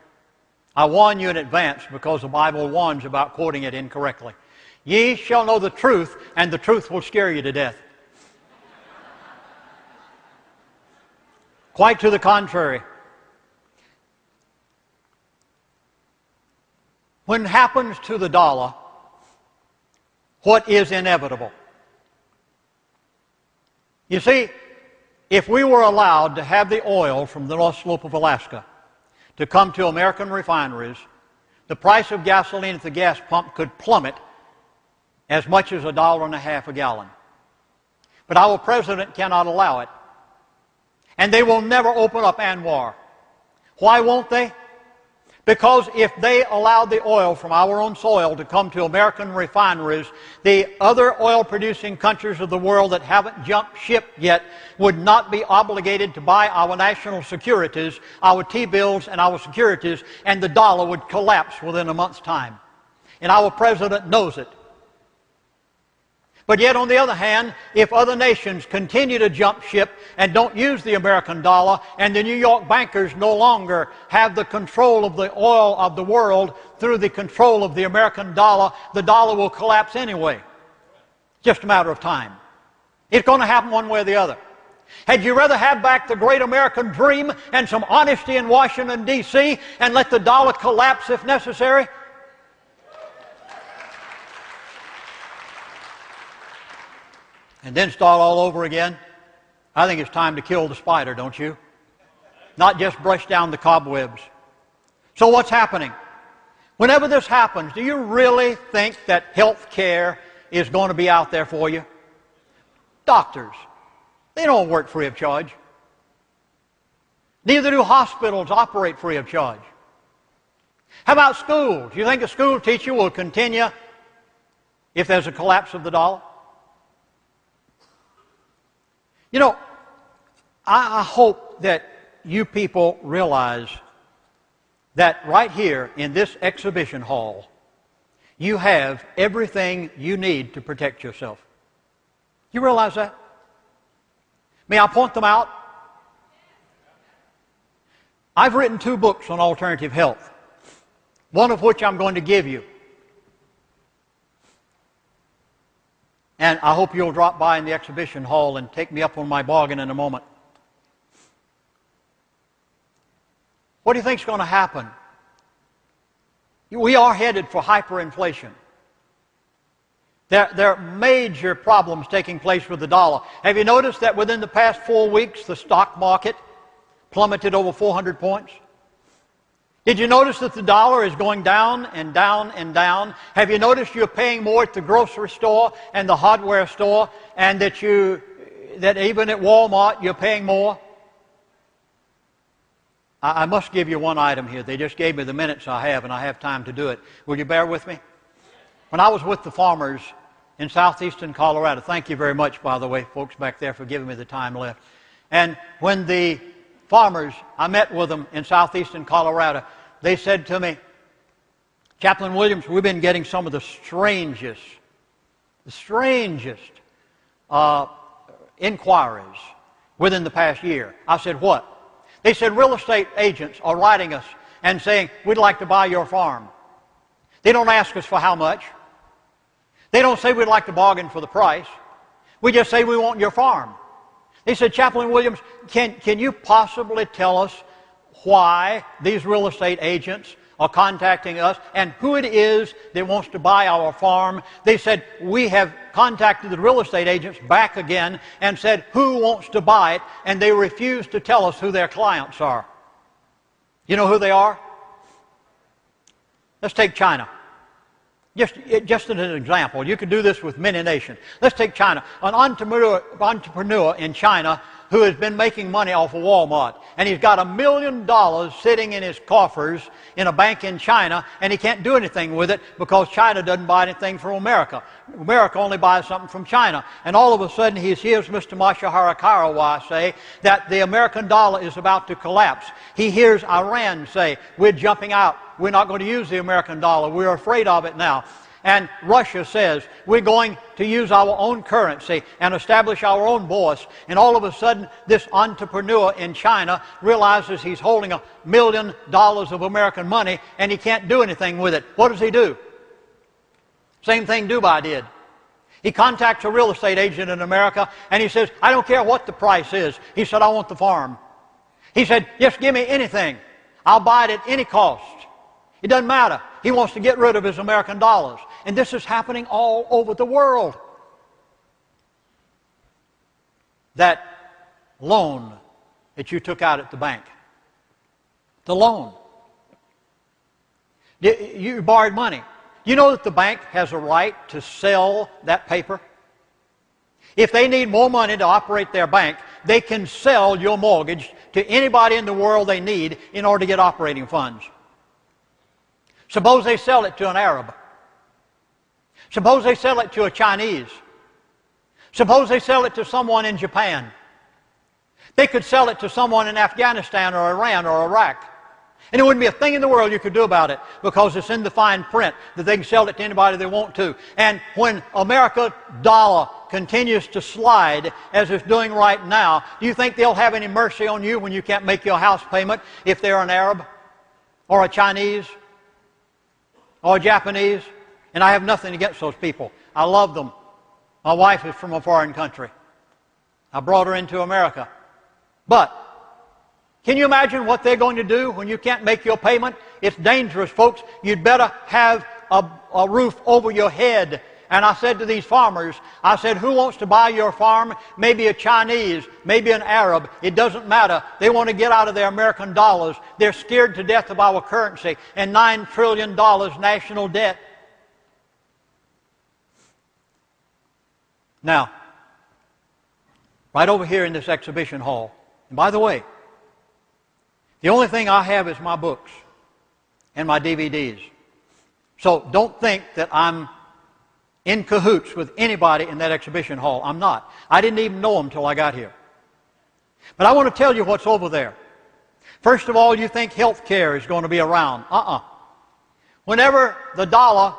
S2: I warn you in advance because the Bible warns about quoting it incorrectly. Ye shall know the truth, and the truth will scare you to death. Quite to the contrary. When it happens to the dollar, what is inevitable? You see, if we were allowed to have the oil from the North Slope of Alaska to come to American refineries, the price of gasoline at the gas pump could plummet as much as $1.50 a gallon. But our president cannot allow it. And they will never open up ANWR. Why won't they? Because if they allowed the oil from our own soil to come to American refineries, the other oil-producing countries of the world that haven't jumped ship yet would not be obligated to buy our national securities, our T-bills and our securities, and the dollar would collapse within a month's time. And our president knows it. But yet, on the other hand, if other nations continue to jump ship and don't use the American dollar, and the New York bankers no longer have the control of the oil of the world through the control of the American dollar, the dollar will collapse anyway. Just a matter of time. It's going to happen one way or the other. Had you rather have back the great American dream and some honesty in Washington, D.C., and let the dollar collapse if necessary? And then start all over again? I think it's time to kill the spider, don't you? Not just brush down the cobwebs. So what's happening? Whenever this happens, do you really think that health care is going to be out there for you? Doctors, they don't work free of charge. Neither do hospitals operate free of charge. How about schools? Do you think a school teacher will continue if there's a collapse of the dollar? You know, I hope that you people realize that right here in this exhibition hall, you have everything you need to protect yourself. You realize that? May I point them out? I've written 2 books on alternative health, one of which I'm going to give you. And I hope you'll drop by in the exhibition hall and take me up on my bargain in a moment. What do you think is going to happen? We are headed for hyperinflation. There are major problems taking place with the dollar. Have you noticed that within the past 4 weeks, the stock market plummeted over 400 points? Did you notice that the dollar is going down and down and down? Have you noticed you're paying more at the grocery store and the hardware store, and that even at Walmart you're paying more? I must give you one item here. They just gave me the minutes I have, and I have time to do it. Will you bear with me? When I was with the farmers in southeastern Colorado, thank you very much, by the way, folks back there, for giving me the time left. And when the farmers, I met with them in southeastern Colorado, they said to me, Chaplain Williams, we've been getting some of the strangest inquiries within the past year. I said, what? They said, real estate agents are writing us and saying, we'd like to buy your farm. They don't ask us for how much. They don't say we'd like to bargain for the price. We just say we want your farm. They said, Chaplain Williams, can you possibly tell us why these real estate agents are contacting us and who it is that wants to buy our farm? They said, we have contacted the real estate agents back again and said, who wants to buy it? And they refuse to tell us who their clients are. You know who they are? Let's take China. Just as an example. You could do this with many nations. Let's take China. An entrepreneur in China who has been making money off of Walmart. And he's got $1 million sitting in his coffers in a bank in China, and he can't do anything with it because China doesn't buy anything from America. America only buys something from China. And all of a sudden he hears Mr. Masha Harakawa say that the American dollar is about to collapse. He hears Iran say, we're jumping out. We're not going to use the American dollar. We're afraid of it now. And Russia says, we're going to use our own currency and establish our own bourse. And all of a sudden, this entrepreneur in China realizes he's holding $1 million of American money and he can't do anything with it. What does he do? Same thing Dubai did. He contacts a real estate agent in America and he says, I don't care what the price is. He said, I want the farm. He said, just give me anything. I'll buy it at any cost. It doesn't matter. He wants to get rid of his American dollars. And this is happening all over the world. That loan that you took out at the bank, the loan, you borrowed money. You know that the bank has a right to sell that paper? If they need more money to operate their bank, they can sell your mortgage to anybody in the world they need in order to get operating funds. Suppose they sell it to an Arab. Suppose they sell it to a Chinese. Suppose they sell it to someone in Japan. They could sell it to someone in Afghanistan or Iran or Iraq. And there wouldn't be a thing in the world you could do about it because it's in the fine print that they can sell it to anybody they want to. And when America's dollar continues to slide as it's doing right now, do you think they'll have any mercy on you when you can't make your house payment if they're an Arab or a Chinese or Japanese? And I have nothing against those people. I love them. My wife is from a foreign country. I brought her into America. But can you imagine what they're going to do when you can't make your payment? It's dangerous, folks. You'd better have a roof over your head. And I said to these farmers, I said, who wants to buy your farm? Maybe a Chinese, maybe an Arab. It doesn't matter. They want to get out of their American dollars. They're scared to death of our currency and $9 trillion national debt. Now, right over here in this exhibition hall, and by the way, the only thing I have is my books and my DVDs. So don't think that I'm in cahoots with anybody in that exhibition hall. I'm not. I didn't even know them until I got here. But I want to tell you what's over there. First of all, you think health care is going to be around. Whenever the dollar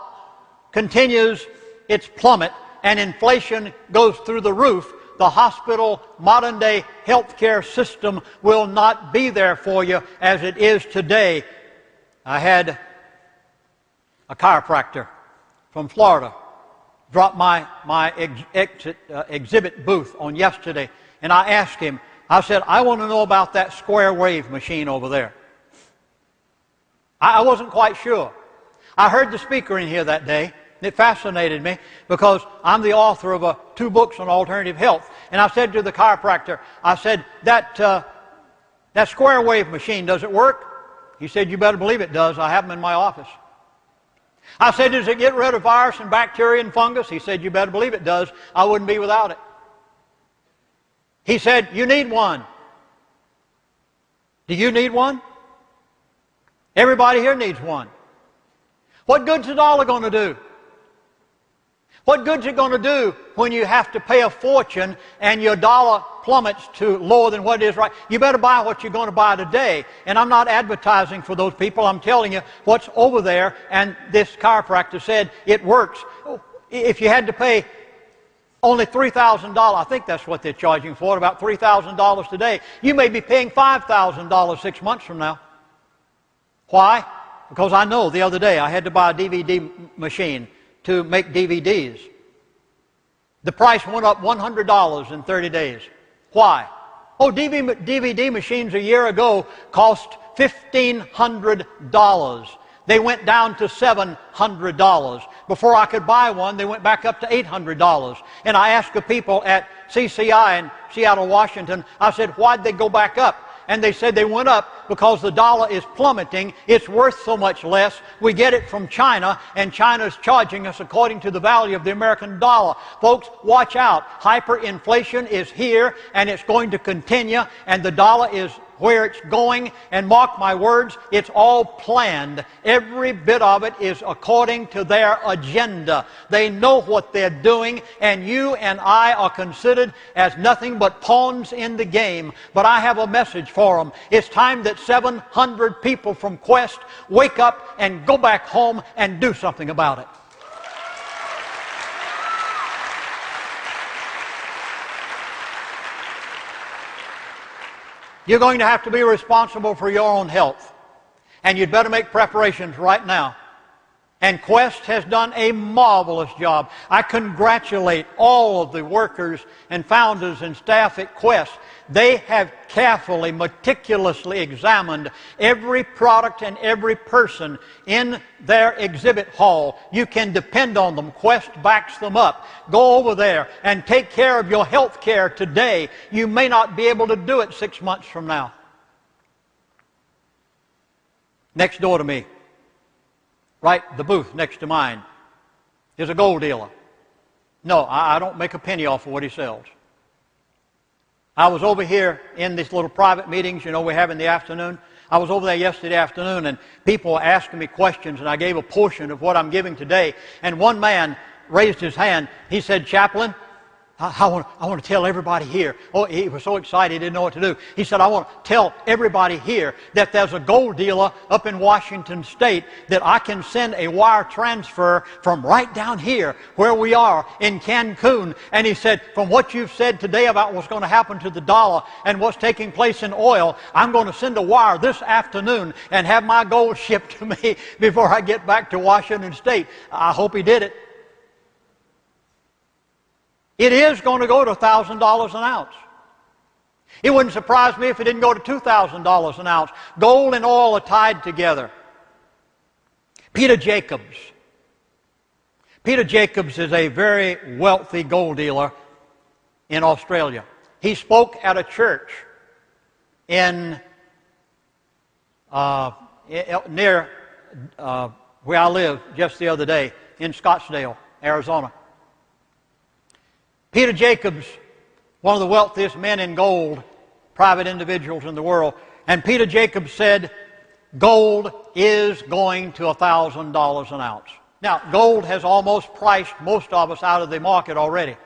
S2: continues its plummet and inflation goes through the roof, the hospital, modern-day health care system will not be there for you as it is today. I had a chiropractor from Florida drop my exhibit booth on yesterday, and I asked him, I said, I want to know about that square wave machine over there. I wasn't quite sure. I heard the speaker in here that day. It fascinated me because I'm the author of 2 books on alternative health. And I said to the chiropractor, I said, that square wave machine, does it work? He said, you better believe it does. I have them in my office. I said, does it get rid of virus and bacteria and fungus? He said, you better believe it does. I wouldn't be without it. He said, you need one. Do you need one? Everybody here needs one. What good's the dollar going to do? What good's it going to do when you have to pay a fortune and your dollar plummets to lower than what it is right? You better buy what you're going to buy today. And I'm not advertising for those people. I'm telling you what's over there. And this chiropractor said it works. If you had to pay only $3,000, I think that's what they're charging for, about $3,000 today, you may be paying $5,000 6 months from now. Why? Because I know the other day I had to buy a DVD machine to make DVDs. The price went up $100 in 30 days. Why? Oh, DVD machines a year ago cost $1,500. They went down to $700. Before I could buy one, they went back up to $800. And I asked the people at CCI in Seattle, Washington, I said, why'd they go back up? And they said they went up because the dollar is plummeting. It's worth so much less. We get it from China, and China's charging us according to the value of the American dollar. Folks, watch out. Hyperinflation is here, and it's going to continue, and the dollar is where it's going, and mark my words, it's all planned. Every bit of it is according to their agenda. They know what they're doing, and you and I are considered as nothing but pawns in the game. But I have a message for them. It's time that 700 people from Quest wake up and go back home and do something about it. You're going to have to be responsible for your own health. And you'd better make preparations right now. And Quest has done a marvelous job. I congratulate all of the workers and founders and staff at Quest. They have carefully, meticulously examined every product and every person in their exhibit hall. You can depend on them. Quest backs them up. Go over there and take care of your health care today. You may not be able to do it 6 months from now. Next door to me, right, the booth next to mine, is a gold dealer. No, I don't make a penny off of what he sells. I was over here in these little private meetings, we have in the afternoon. I was over there yesterday afternoon, and people were asking me questions, and I gave a portion of what I'm giving today. And one man raised his hand. He said, Chaplain, I want to tell everybody here. Oh, he was so excited he didn't know what to do. He said, I want to tell everybody here that there's a gold dealer up in Washington State that I can send a wire transfer from right down here where we are in Cancun. And he said, from what you've said today about what's going to happen to the dollar and what's taking place in oil, I'm going to send a wire this afternoon and have my gold shipped to me before I get back to Washington State. I hope he did it. It is going to go to $1,000 an ounce. It wouldn't surprise me if it didn't go to $2,000 an ounce. Gold and oil are tied together. Peter Jacobs. Peter Jacobs is a very wealthy gold dealer in Australia. He spoke at a church in near where I live just the other day in Scottsdale, Arizona. Peter Jacobs, one of the wealthiest men in gold, private individuals in the world, and Peter Jacobs said, gold is going to $1,000 an ounce. Now, gold has almost priced most of us out of the market already.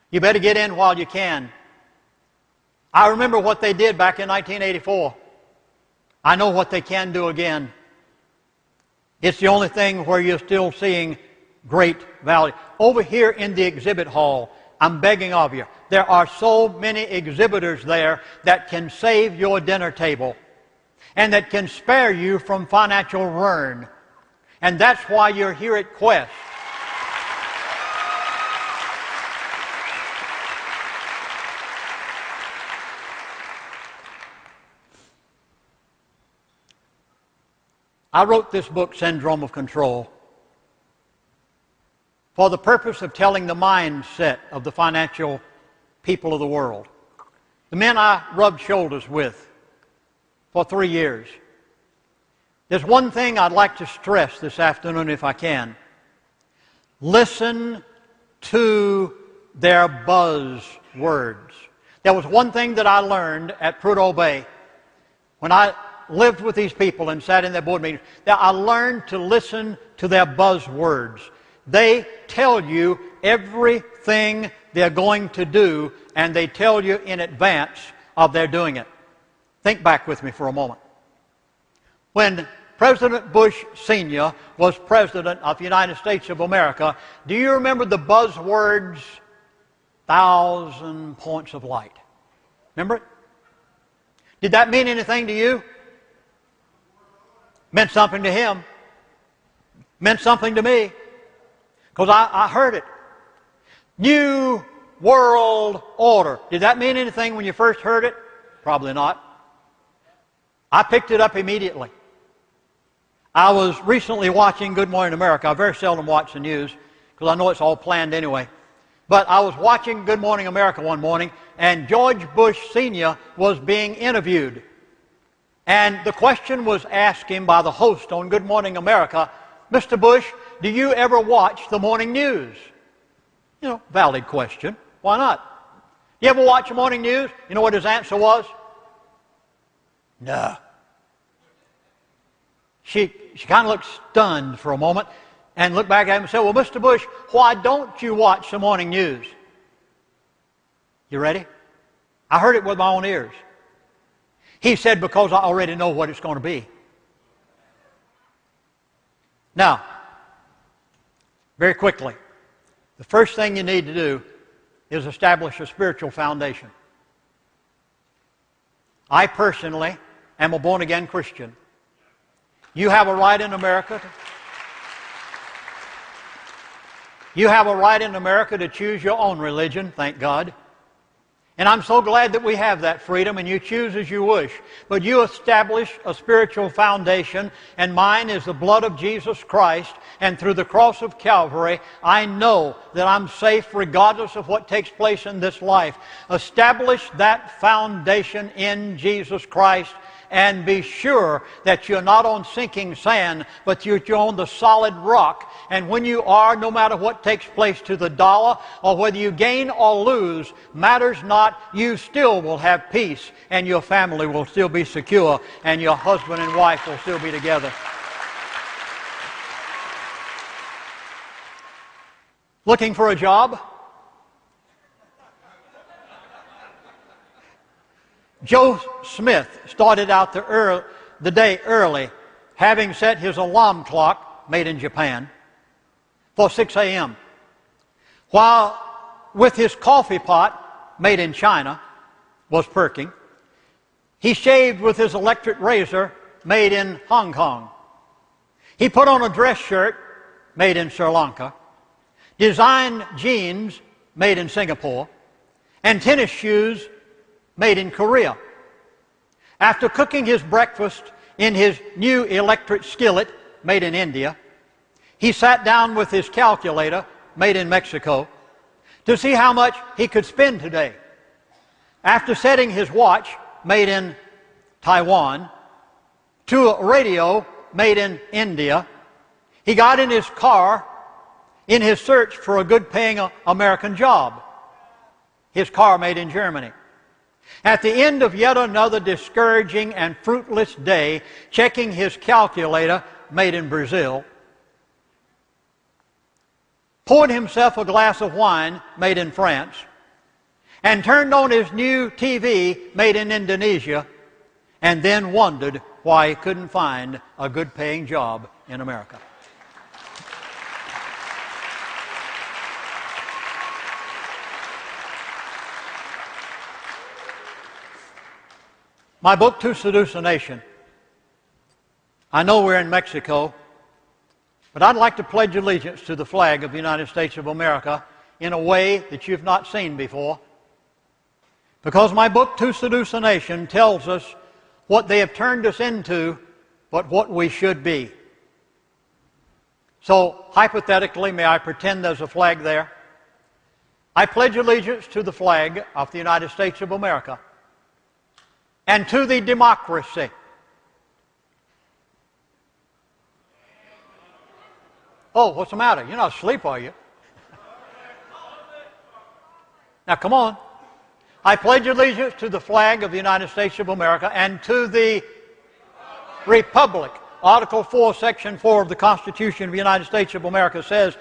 S2: You better get in while you can. I remember what they did back in 1984. I know what they can do again. It's the only thing where you're still seeing great value. Over here in the exhibit hall, I'm begging of you, there are so many exhibitors there that can save your dinner table and that can spare you from financial ruin. And that's why you're here at Quest. I wrote this book, Syndrome of Control, for the purpose of telling the mindset of the financial people of the world. The men I rubbed shoulders with for 3 years. There's one thing I'd like to stress this afternoon if I can. Listen to their buzzwords. There was one thing that I learned at Prudhoe Bay when I lived with these people and sat in their board meetings, that I learned to listen to their buzzwords. They tell you everything they're going to do, and they tell you in advance of their doing it. Think back with me for a moment. When President Bush Sr. was President of the United States of America, do you remember the buzzwords, 1,000 points of light? Remember it? Did that mean anything to you? Meant something to him. Meant something to me. Because I heard it. New World Order. Did that mean anything when you first heard it? Probably not. I picked it up immediately. I was recently watching Good Morning America. I very seldom watch the news because I know it's all planned anyway. But I was watching Good Morning America one morning, and George Bush Sr. was being interviewed. And the question was asked him by the host on Good Morning America, Mr. Bush, do you ever watch the morning news? You know, valid question. Why not? You ever watch the morning news? You know what his answer was? No. She kind of looked stunned for a moment and looked back at him and said, well, Mr. Bush, why don't you watch the morning news? You ready? I heard it with my own ears. He said, because I already know what it's going to be. Now, very quickly, the first thing you need to do is establish a spiritual foundation. I personally am a born-again Christian. You have a right in America to choose your own religion, thank God. And I'm so glad that we have that freedom, and you choose as you wish. But you establish a spiritual foundation, and mine is the blood of Jesus Christ. And through the cross of Calvary, I know that I'm safe regardless of what takes place in this life. Establish that foundation in Jesus Christ, and be sure that you're not on sinking sand, but you're on the solid rock. And when you are, no matter what takes place to the dollar, or whether you gain or lose, matters not, you still will have peace, and your family will still be secure, and your husband and wife will still be together. Looking for a job? Joe Smith started out the day early, having set his alarm clock, made in Japan, for 6 a.m. While with his coffee pot, made in China, was perking, he shaved with his electric razor, made in Hong Kong. He put on a dress shirt, made in Sri Lanka, design jeans made in Singapore, and tennis shoes made in Korea. After cooking his breakfast in his new electric skillet made in India, he sat down with his calculator made in Mexico to see how much he could spend today. After setting his watch made in Taiwan to a radio made in India, he got in his car in his search for a good-paying American job. His car made in Germany. At the end of yet another discouraging and fruitless day, checking his calculator made in Brazil, poured himself a glass of wine made in France, and turned on his new TV made in Indonesia, and then wondered why he couldn't find a good-paying job in America. My book, To Seduce a Nation. I know we're in Mexico, but I'd like to pledge allegiance to the flag of the United States of America in a way that you've not seen before. Because my book, To Seduce a Nation, tells us what they have turned us into, but what we should be. So, hypothetically, may I pretend there's a flag there? I pledge allegiance to the flag of the United States of America and to the democracy. Oh, what's the matter? You're not asleep, are you? Now, come on. I pledge allegiance to the flag of the United States of America and to the Republic. Article 4, Section 4 of the Constitution of the United States of America says,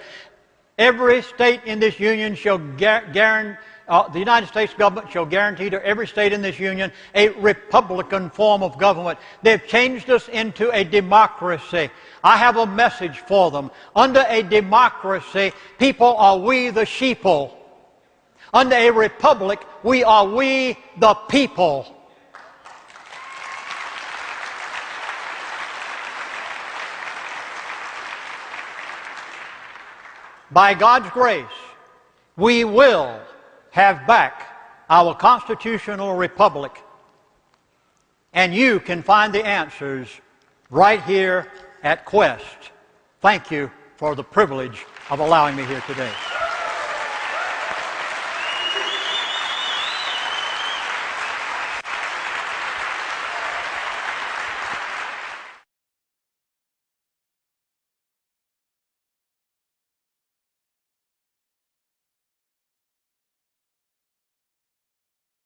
S2: every state in this union shall the United States government shall guarantee to every state in this union a republican form of government. They've changed us into a democracy. I have a message for them. Under a democracy, people are we the sheeple. Under a republic, we are we the people. By God's grace, we will have back our constitutional republic. And you can find the answers right here at Quest. Thank you for the privilege of allowing me here today.